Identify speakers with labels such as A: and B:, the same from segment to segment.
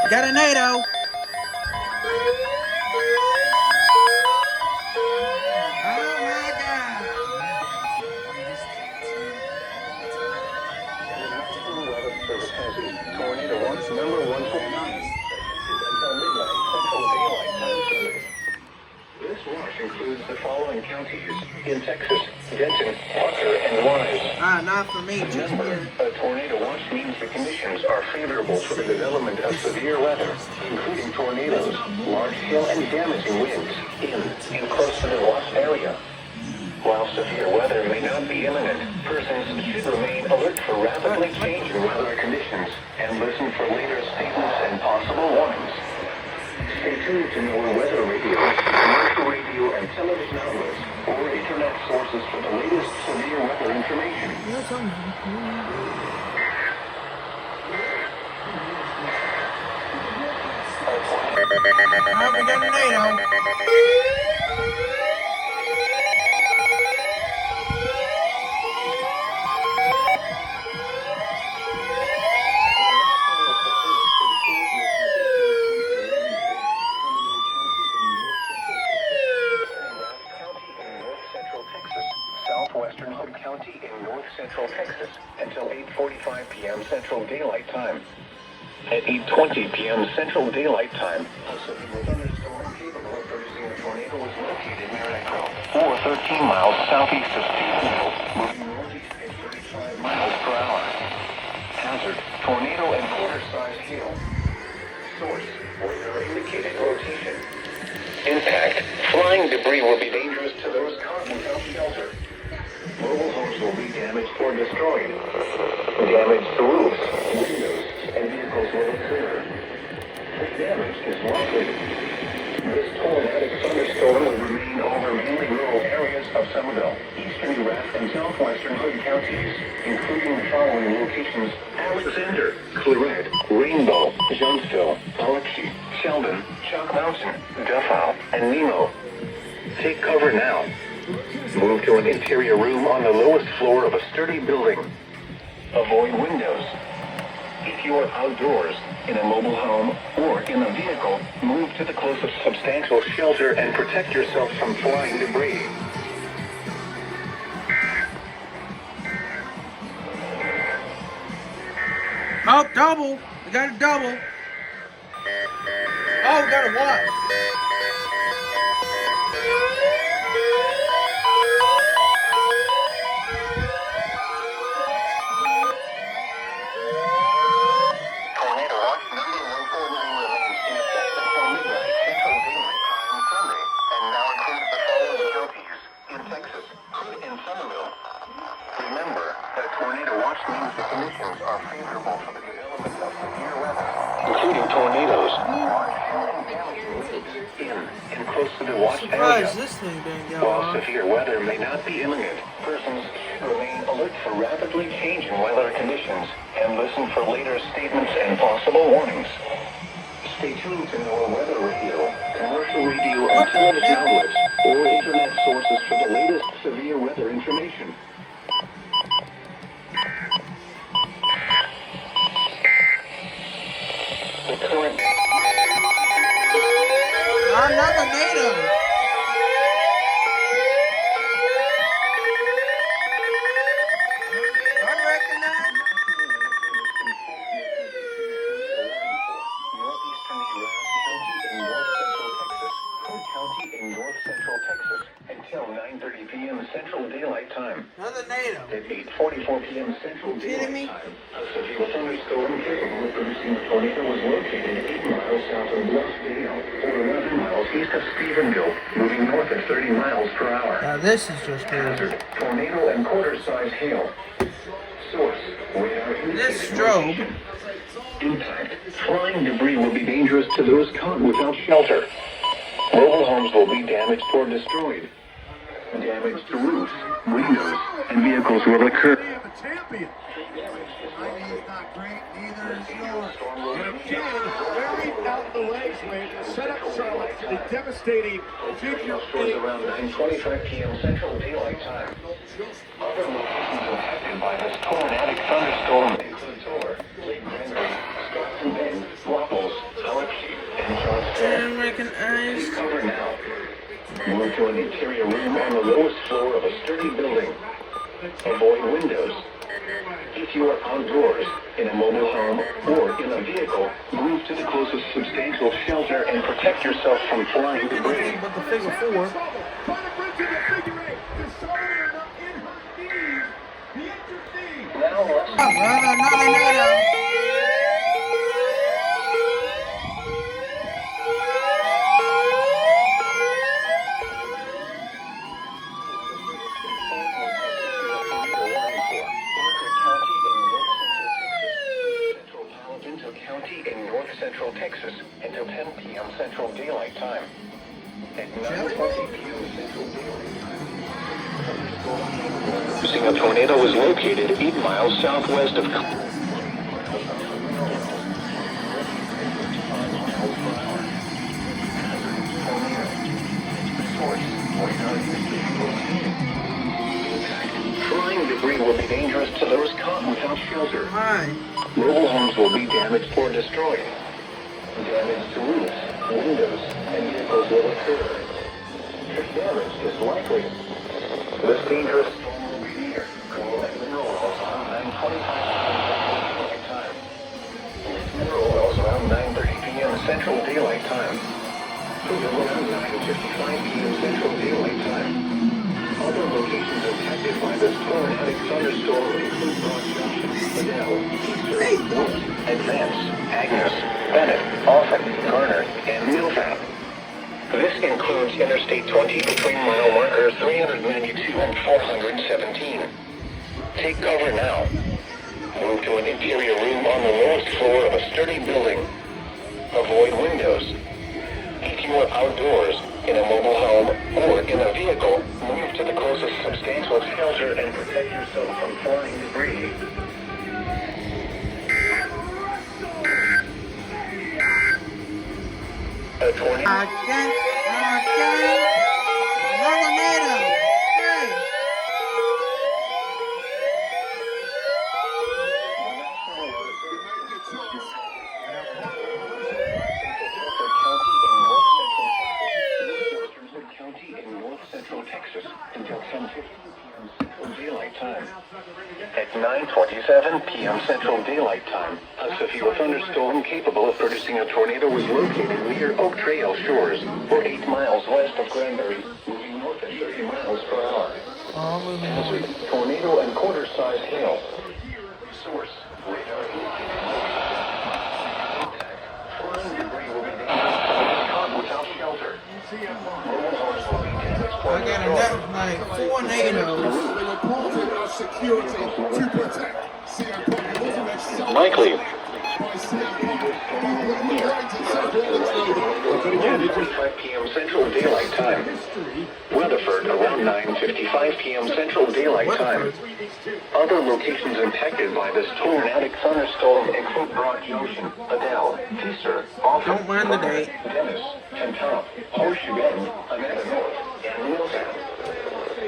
A: Got a NATO. Oh my God.
B: Service has a tornado watch number 149. Until midnight, Central Daylight Time Sunday. This watch includes the following counties in Texas: Denton, Parker, and Wise.
A: Not for me.
B: Remember, a tornado watch means the conditions are favorable for the development of severe weather, including tornadoes, large hail, and damaging winds in and close to the watch area. While severe weather may not be imminent, persons should remain alert for rapidly changing weather conditions and listen for later statements and possible warnings. Stay tuned to our weather radio, commercial radio, and television outlets, or internet sources for the latest severe weather information.
A: We got a NATO.
B: Southwestern Hood County in north central Texas until 8:45 p.m. Central Daylight Time. At 8:20 p.m. Central Daylight Time, a severe thunderstorm capable of producing a tornado was located near Echo, 13 miles southeast of Stephenville, moving northeast at 35 miles per hour. Hazard: tornado and quarter-size hail. Source: radar indicated rotation. Impact: flying debris will be dangerous to those caught without shelter. Mobile homes will be damaged or destroyed. Damage to roofs, windows, and vehicles will occur. The damage is likely. This tornadic thunderstorm will remain over mainly rural areas of Somerville, eastern Rath, and southwestern Hood counties, including the following locations: Alexander, Claret, Rainbow, Jonesville, Biloxi, Sheldon, Chalk Mountain, Duffau, and Nemo. Take cover now. Move to an interior room on the lowest floor of a sturdy building. Avoid windows. If you are outdoors, in a mobile home, or in a vehicle, move to the closest substantial shelter and protect yourself from flying debris.
A: Oh, double. We got a double. Oh, we got a what?
B: Tornado watch number 149 remains in effect until midnight Central Daylight Time Sunday, and now includes the following counties in Texas: Hood and Somerville. Remember, a tornado watch means the conditions are favorable for the development of severe weather, including tornadoes, large hail, and damaging winds in and close to the watch area.
A: Surprised this thing didn't go
B: While
A: on.
B: severe weather may not be imminent, persons should remain alert for rapidly changing weather conditions and listen for later statements and possible warnings. Stay tuned to our weather radio, commercial radio, and television outlets, or internet sources for the latest severe weather information. The current
A: Another NATO. I recognize.
B: northeastern Rath County in north central Texas, until 9:30 p.m. Central Daylight Time.
A: Another NATO.
B: At 8:44 p.m. Central
A: Kidding me?
B: Daylight Time, a severe thunderstorm capable of producing a tornado was located 8 miles south of Bluffdale, or 11 miles east of Stephenville, moving north at 30 miles per hour.
A: Now this is just crazy.
B: Hazard: tornado and quarter-size hail. Source: radar indicated
A: This strobe.
B: rotation. Impact: flying debris will be dangerous to those caught without shelter. Mobile homes will be damaged or destroyed. Damage to roofs, windows, and vehicles will occur.
C: We have a champion. He's not great, neither is yours. And again, very out of the legs, man. The setup Charlotte for the devastating future.
B: Stores around 9:25 p.m. Central Daylight Time. Other locations affected by this tornadic thunderstorm include Tor, Lake Granbury, Stockton Bend, Wapples,
A: Unrecognized.
B: Cover now. Move to an interior room on the lowest floor of a sturdy building. Avoid windows. If you are outdoors, in a mobile home, or in a vehicle, move to the closest substantial shelter and protect yourself from flying debris.
A: But the figure 4.
B: Now let's
A: Brother, another NATO.
B: County in north central Texas until 10 p.m. Central Daylight Time. At 9:20 p.m. Central Daylight Time. A tornado was located 8 miles southwest of. Flying debris will be dangerous to those caught without shelter.
A: Hi.
B: Mobile homes will be damaged or destroyed. Damage to roofs, windows, and vehicles will occur. If damage is likely, this dangerous storm will be near cool and mineral wells around 9:25 time. Mineral wells around 9:30 p.m. Central Daylight Time. Around 9:55 p.m. Central Daylight Time. Other locations affected by this tornadic thunderstorm include Broad Junction, Adele, Advance, Agnes, Bennett, Offutt, Garner, and Milford. This includes Interstate 20 between mile markers 392 and 417. Take cover now. Move to an interior room on the lowest floor of a sturdy building. Avoid windows. If you are outdoors, in a mobile home, or in a vehicle, move to the closest substantial shelter and protect yourself from flying debris. A tornado.
A: Again. Another NATO. Hey.
B: County in north central Texas until 10:15 p.m. Central Daylight Time. At 9:27 p.m. Central Daylight Time, a severe thunderstorm capable of producing a tornado was located near Oak Trail Shores, or 8 miles west of Granbury, moving north at 30 miles per hour. Hazard, tornado and quarter-size hail. Source, radar. Flying debris will be dangerous caught without shelter. Mobile homes will be damaged or
A: I got
B: destroyed.
A: like 4 NATOs.
B: Likely. 5 p.m. Central Daylight Time. Weatherford around 9:55 p.m. Central Daylight Time. Other locations impacted by this tornadic thunderstorm include Broad Junction, Adele, Feaster, Offutt,
A: Don't mind the date.
B: Dennis, Tentop, Horseshoe Bend, Amanda North, and Milltown.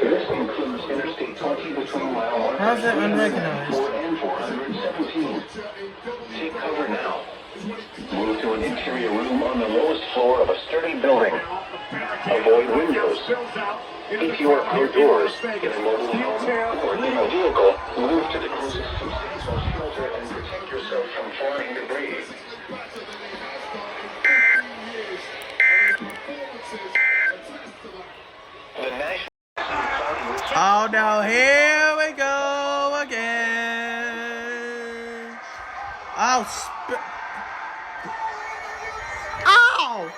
B: This includes Interstate 20 between mile markers
A: How's that unrecognized?
B: 4 and 417. Take cover now. Move to an interior room on the lowest floor of a sturdy building. Avoid windows. If you are outdoors, in a mobile home, or in a vehicle, move to the closest substantial shelter and protect yourself from flying debris. The National
A: Oh no, here we go again. Oh, ow!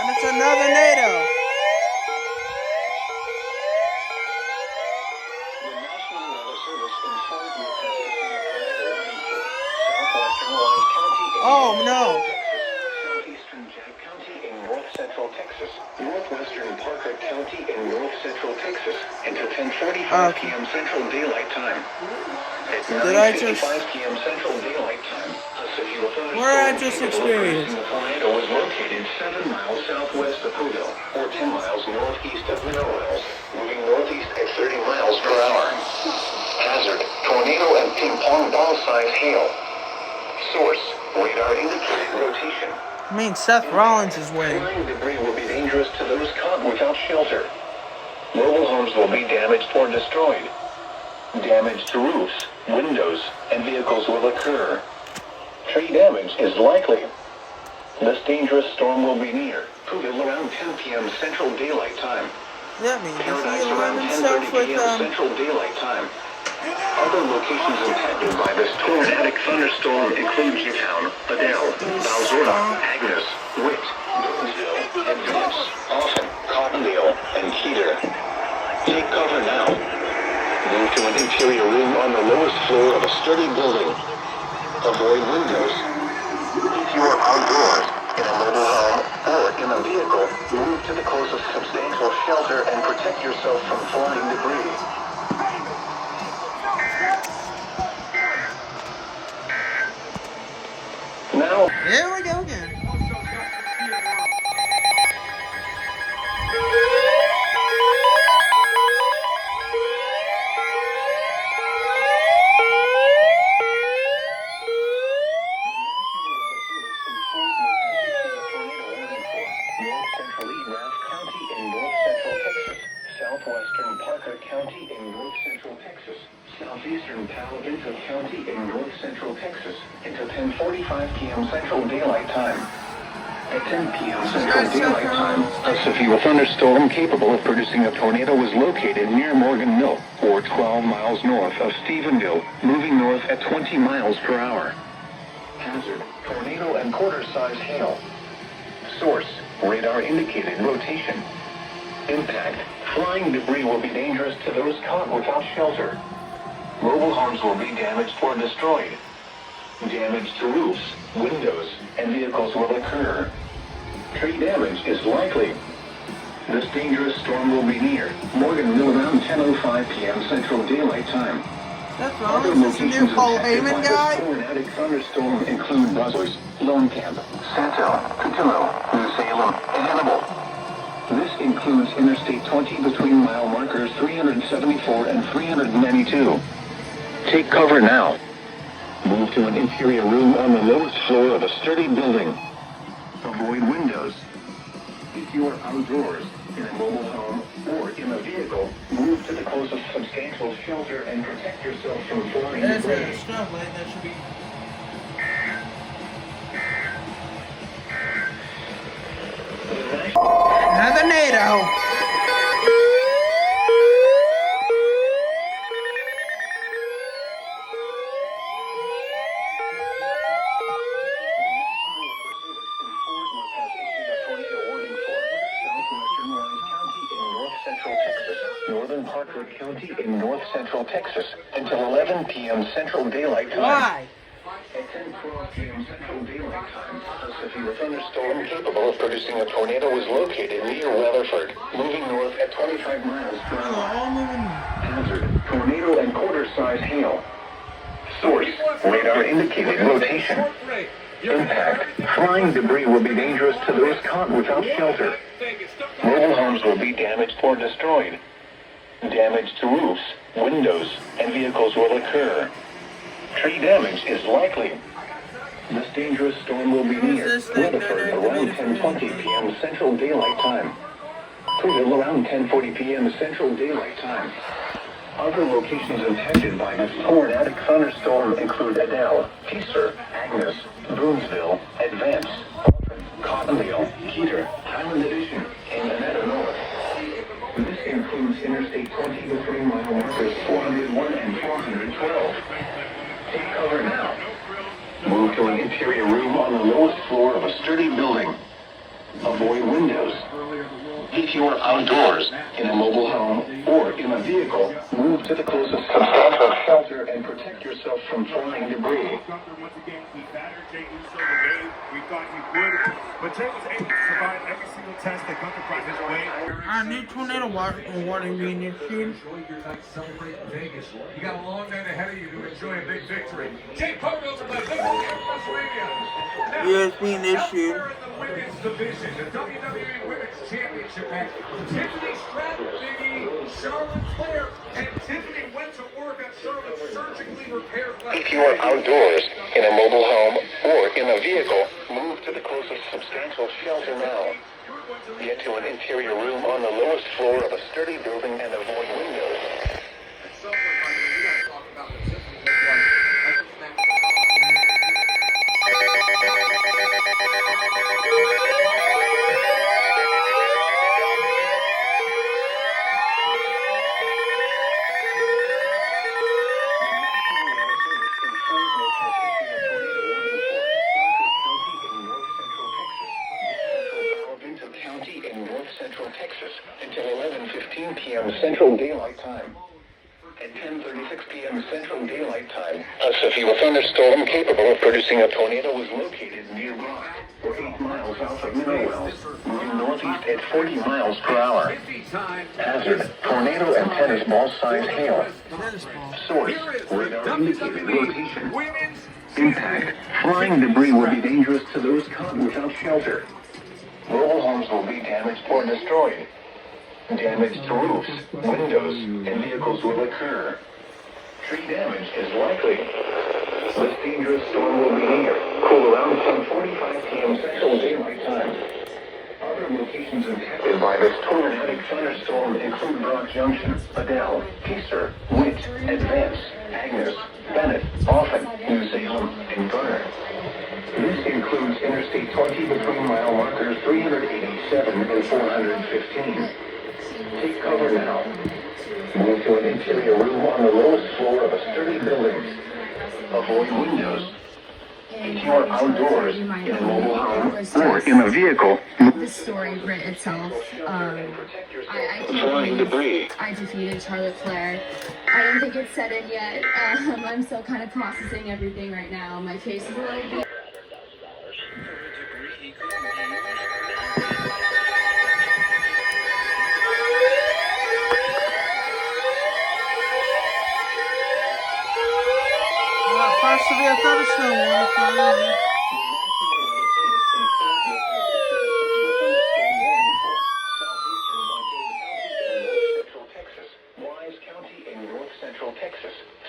A: And it's another NATO.
B: The National Weather Service informed me that southwestern Lyon County in
A: Oh no.
B: southeastern Jack County in north central Texas, northwestern Parker County in north central Texas until 10:45 p.m. Central Daylight Time. At 9:55 p.m. Central Daylight Time, a severe thunderstorm
A: Where I just experienced.
B: the tornado was located 7 miles southwest of Hoodle, or 10 miles northeast of Mineral Wells, moving northeast at 30 miles per hour. Hazard, tornado and ping pong ball size hail. Source, radar indicating rotation.
A: I mean, Seth Rollins is winning.
B: Flying debris will be dangerous to those caught without shelter. Mobile homes will be damaged or destroyed. Damage to roofs, windows, and vehicles will occur. Tree damage is likely. This dangerous storm will be near Pooville around 10 p.m. Central Daylight Time.
A: That means
B: Paradise
A: he'll run
B: around
A: himself
B: 10:30
A: with,
B: p.m. Central Daylight Time. Other locations impacted by this tornadic thunderstorm include Newtown, Adele, Balzora, Agnes, Witt, Burnsville, Advance, Austin, Cottondale, and Keeter. Take cover now. Move to an interior room on the lowest floor of a sturdy building. Avoid windows. If you are outdoors, in a mobile home, or in a vehicle, move to the closest substantial shelter and protect yourself from flying debris. Now,
A: there we go again.
B: Southwestern Parker County in north central Texas, southeastern Palo Alto County in north central Texas, until 10:45 p.m. Central Daylight Time. At 10 p.m. Central Daylight Time, a severe thunderstorm capable of producing a tornado was located near Morgan Mill, or 12 miles north of Stephenville, moving north at 20 miles per hour. Hazard, tornado and quarter-size hail. Source, radar indicated rotation. Impact, flying debris will be dangerous to those caught without shelter. Mobile homes will be damaged or destroyed. Damage to roofs, windows, and vehicles will occur. Tree damage is likely. This dangerous storm will be near Morgan Mill around 10:05 p.m. Central Daylight Time.
A: That's Rollins is the new Paul Heyman guy.
B: Tornadic thunderstorm include Buzzards, Lone Camp, Santo, Cutillo, New Salem, and Hannibal. This includes Interstate 20 between mile markers 374 and 392. Take cover now. Move to an interior room on the lowest floor of a sturdy building. Avoid windows. If you are outdoors, in a mobile home, or in a vehicle, move to the closest substantial shelter and protect yourself from flying
A: That's
B: debris.
A: a stuff like that should be. Another NATO.
B: Northern Parker County in north central Texas until 11 p.m. Central Daylight Time.
A: Why?
B: At 10:12 p.m. Central Daylight Time, a severe thunderstorm capable of producing a tornado was located near Weatherford, moving north at 25 miles per hour.
A: All moving.
B: Hazard, tornado and quarter-size hail. Source, radar indicating rotation. Impact, flying debris will be dangerous to those caught without shelter. Mobile homes will be damaged or destroyed. Damage to roofs, windows, and vehicles will occur. Tree damage is likely. This dangerous storm will be near Weatherford around 10:20 p.m. Central Daylight Time. Pooville around 10:40 p.m. Central Daylight Time. Other locations impacted by this tornadic thunderstorm include Adele, Peacer, Agnes, Burnsville, Advance, Cottondale, Keeter, Highland Edition, and Annetta North. This includes Interstate 20 between mile markers 401 and 412. Take cover now. Move to an interior room on the lowest floor of a sturdy building. Avoid windows. If you are outdoors, in a mobile home, or in a vehicle, move to the closest substantial shelter and protect yourself from flying debris.
C: Once again, he battered Jay Uso the way we thought he would, but Jay was able to survive every single test that Gunther brought his way.
A: I need tornado warning being issued.
D: Enjoy your night, celebrate in Vegas. You got a long night ahead of you to enjoy a big victory. Jay Pogo's by Pennsylvania.
A: Yes, being issued.
D: In the women's division, the WWE Women's Championship match. Tiffany Stratton, Big E, Charlotte Flair, and Tiffany went to work on
B: If you are outdoors, in a mobile home, or in a vehicle, move to the closest substantial shelter now. Get to an interior room on the lowest floor of a sturdy building and avoid windows. County in north central Texas until 11:15 p.m. Central Daylight Time. At 10:36 p.m. Central Daylight Time, a severe thunderstorm capable of producing a tornado was located near Rock, or 8 miles south of Minnowell, moving northeast at 40 miles per hour. Hazard: tornado and tennis ball-sized hail. Source: radar indicated rotation. Impact: flying debris will be dangerous to those caught without shelter. Mobile homes will be damaged or destroyed. Damage to roofs, windows, and vehicles will occur. Tree damage is likely. This dangerous storm will be near. Cool around 10:45 p.m. Central Daylight Time. Other locations impacted by this tornadic thunderstorm include Brock Junction, Adele, Pacer, Witt, Advance, Agnes, Bennett, Offutt, New Salem, and Garner. This includes Interstate 20 between mile markers 387 and 415. Take cover now. Move to an interior room on the lowest floor of a sturdy building. Avoid windows. If you are outdoors, in a mobile home, or in a vehicle,
E: The story writ itself.
B: flying debris.
E: I defeated Charlotte Flair. I don't think it's set in yet. I'm still kind of processing everything right now. My face is a little bit.
A: First severe thunderstorm warning for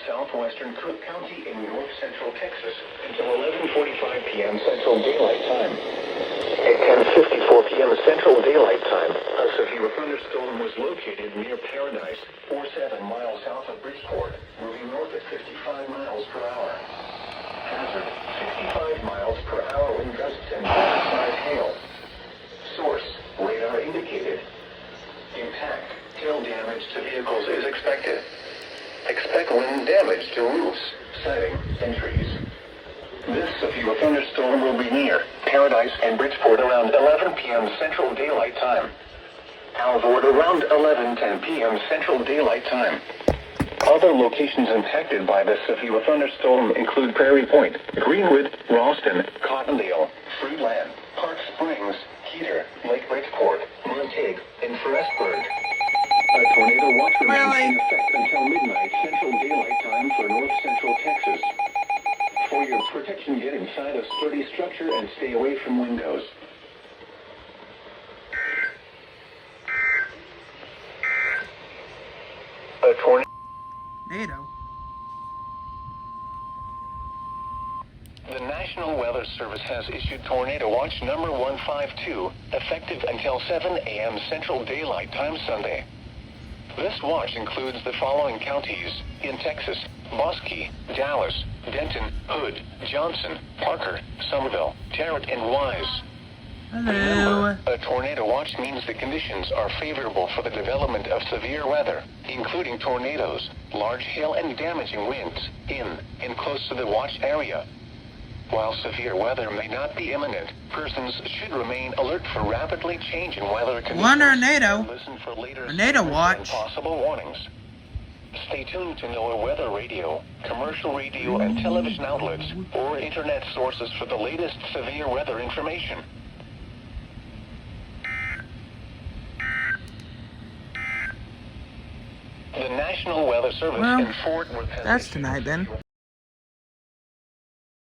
B: Southwestern Cook County in north central Texas until 11:45 p.m. Central Daylight Time. At 10:54 p.m. Central Daylight Time, a severe thunderstorm was located near Paradise, 47 miles south of Bridgeport, moving north at 55 miles per hour. Hazard: 65 miles per hour wind gusts and fast-sized hail. Source: radar indicated. Impact: hail damage to vehicles is expected. Expect wind damage to roofs, siding, and trees. This severe thunderstorm will be near Paradise and Bridgeport around 11 p.m. Central Daylight Time. Alvord around 11:10 p.m. Central Daylight Time. Other locations impacted by this severe thunderstorm include Prairie Point, Greenwood, Ralston, Cottondale, Freeland, Park Springs, Heater, Lake Bridgeport, Montague, and Freshburg. A tornado watch remains in effect until midnight Central Daylight Time for north central Texas. For your protection, get inside a sturdy structure and stay away from windows. A tornado. The National Weather Service has issued Tornado Watch number 152, effective until 7 a.m. Central Daylight Time Sunday. This watch includes the following counties in Texas: Bosque, Dallas, Denton, Hood, Johnson, Parker, Somerville, Tarrant, and Wise.
A: Hello.
B: A tornado watch means the conditions are favorable for the development of severe weather, including tornadoes, large hail, and damaging winds in and close to the watch area. While severe weather may not be imminent, persons should remain alert for rapidly changing weather conditions.
A: One tornado.
B: Listen for later
A: Tornado watch.
B: and possible warnings. Stay tuned to NOAA weather radio, commercial radio and television outlets, or internet sources for the latest severe weather information. The National Weather Service
A: Well,
B: in Fort Worth has
A: that's
B: issued
A: tonight then.